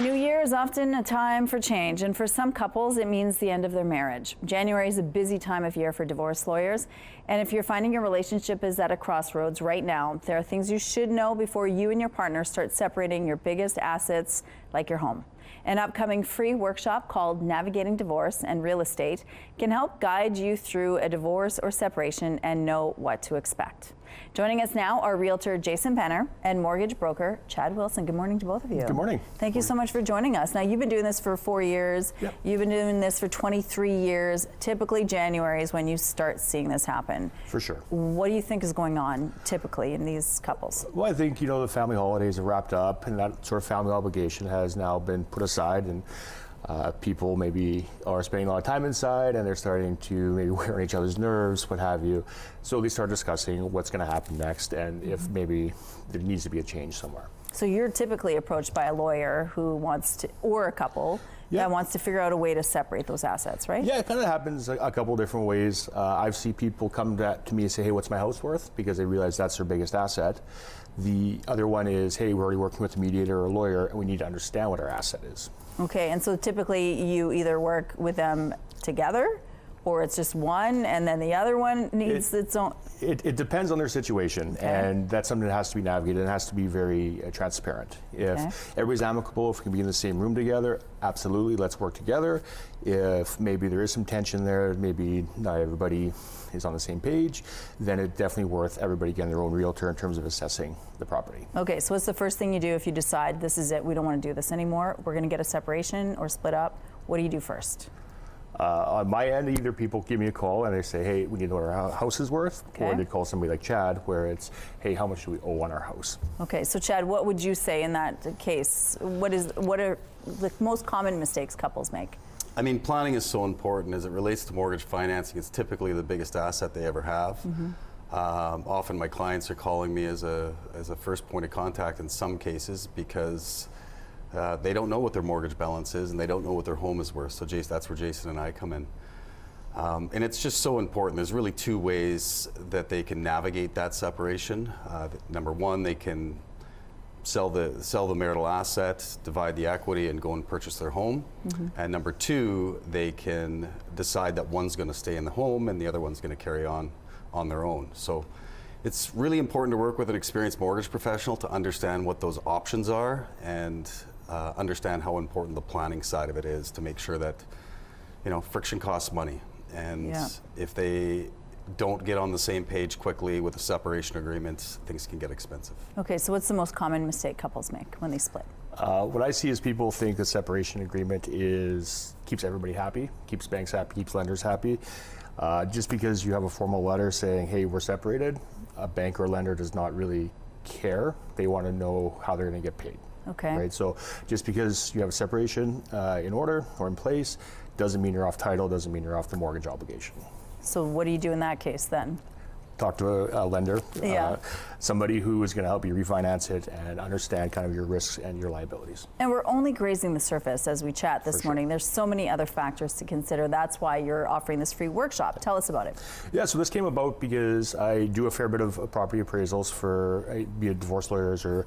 A new year is often a time for change, and for some couples, it means the end of their marriage. January is a busy time of year for divorce lawyers, and if you're finding your relationship is at a crossroads right now, there are things you should know before you and your partner start separating your biggest assets, like your home. An upcoming free workshop called Navigating Divorce and Real Estate can help guide you through a divorce or separation and know what to expect. Joining us now are realtor Jason Penner and mortgage broker Chad Wilson. Good morning to both of you. Good morning. Thank you so much for joining us. Now, you've been doing this for 4 years. Yep. You've been doing this for 23 years. Typically, January is when you start seeing this happen. For sure. What do you think is going on typically in these couples? Well, I think, the family holidays are wrapped up and that sort of family obligation has now been put aside, and people maybe are spending a lot of time inside and they're starting to maybe wear on each other's nerves, what have you. So they start discussing what's going to happen next and if maybe there needs to be a change somewhere. So you're typically approached by a lawyer who wants to, or a couple, that wants to figure out a way to separate those assets, right? Yeah, it kind of happens a couple different ways. I've seen people come to me and say, hey, what's my house worth? Because they realize that's their biggest asset. The other one is, hey, we're already working with a mediator or a lawyer and we need to understand what our asset is. Okay, and so typically you either work with them together or it's just one and then the other one needs its own? It depends on their situation, and that's something that has to be navigated and has to be very transparent. If everybody's amicable, if we can be in the same room together, absolutely, let's work together. If maybe there is some tension there, maybe not everybody is on the same page, then it's definitely worth everybody getting their own realtor in terms of assessing the property. Okay, so what's the first thing you do if you decide this is it, we don't want to do this anymore, we're going to get a separation or split up? What do you do first? On my end, either people give me a call and they say, hey, we need to know what our house is worth, or they call somebody like Chad where it's, hey, how much do we owe on our house? Okay, so Chad, what would you say in that case? What are the most common mistakes couples make? I mean, planning is so important. As it relates to mortgage financing, it's typically the biggest asset they ever have. Often my clients are calling me as a first point of contact in some cases because they don't know what their mortgage balance is and they don't know what their home is worth. So that's where Jason and I come in. And it's just so important. There's really two ways that they can navigate that separation. Number one, they can sell the marital asset, divide the equity, and go and purchase their home. And number two, they can decide that one's going to stay in the home and the other one's going to carry on their own. So it's really important to work with an experienced mortgage professional to understand what those options are and understand how important the planning side of it is to make sure that, friction costs money. And if they don't get on the same page quickly with a separation agreement, things can get expensive. Okay, so what's the most common mistake couples make when they split? What I see is people think the separation agreement keeps everybody happy, keeps banks happy, keeps lenders happy. Just because you have a formal letter saying, hey, we're separated, a bank or lender does not really care. They want to know how they're going to get paid. Okay. Right. So just because you have a separation in order or in place doesn't mean you're off title, doesn't mean you're off the mortgage obligation. So what do you do in that case then? Talk to a lender, somebody who is going to help you refinance it and understand kind of your risks and your liabilities. And we're only grazing the surface as we chat this morning. There's so many other factors to consider. That's why you're offering this free workshop. Tell us about it. Yeah, so this came about because I do a fair bit of property appraisals for be it divorce lawyers or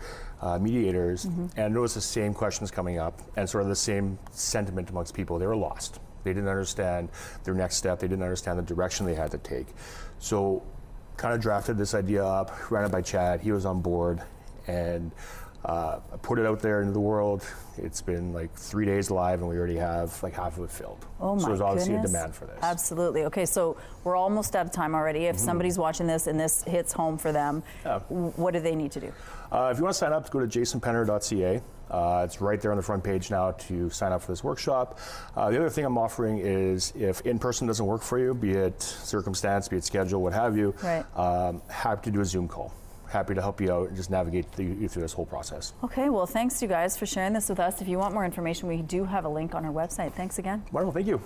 mediators, and I noticed the same questions coming up and sort of the same sentiment amongst people. They were lost. They didn't understand their next step. They didn't understand the direction they had to take. So kind of drafted this idea up, ran it by Chad. He was on board, and put it out there into the world. It's been like 3 days live, and we already have like half of it filled. Oh my So there's obviously goodness. a demand for this. Absolutely. Okay, so we're almost out of time already. If somebody's watching this and this hits home for them, what do they need to do? If you want to sign up, go to jasonpenner.ca. It's right there on the front page now to sign up for this workshop. The other thing I'm offering is if in-person doesn't work for you, be it circumstance, be it schedule, what have you, happy to do a Zoom call. Happy to help you out and just navigate you through this whole process. Okay, well, thanks you guys for sharing this with us. If you want more information, we do have a link on our website. Thanks again. Wonderful, thank you.